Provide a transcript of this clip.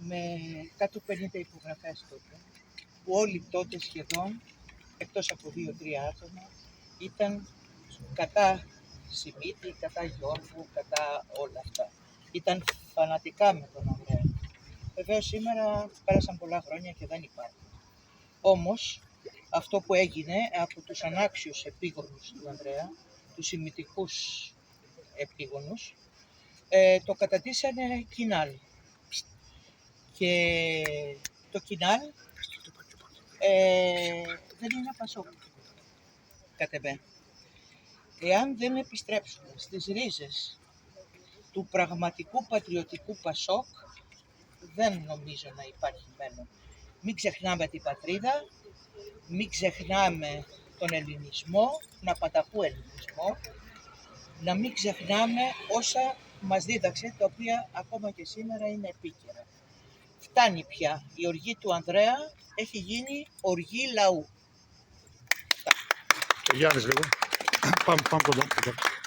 με κάτω 50 υπογραφές τότε, που όλοι τότε σχεδόν, εκτός από 2-3 άτομα, ήταν κατά Σιμίτη, κατά Γιώργου, κατά όλα αυτά. Ήταν φανατικά με τον Ανδρέα. Βεβαίως σήμερα πέρασαν πολλά χρόνια και δεν υπάρχει. Όμως αυτό που έγινε από τους ανάξιους επίγονους του Ανδρέα, τους ημιτικούς επίγονους, το κατατίσανε κοινάλ. Και το κοινάλ δεν είναι Πασόκ, κατ' εμέ. Εάν δεν επιστρέψουμε στις ρίζες του πραγματικού πατριωτικού Πασόκ, δεν νομίζω να υπάρχει μέλλον. Μην ξεχνάμε την πατρίδα, μην ξεχνάμε τον ελληνισμό, τον απανταχού ελληνισμό, να μην ξεχνάμε όσα μας δίδαξε, τα οποία ακόμα και σήμερα είναι επίκαιρα. Φτάνει πια. Η οργή του Ανδρέα έχει γίνει οργή λαού. Γιάννης λίγο. Πάμε κοντά.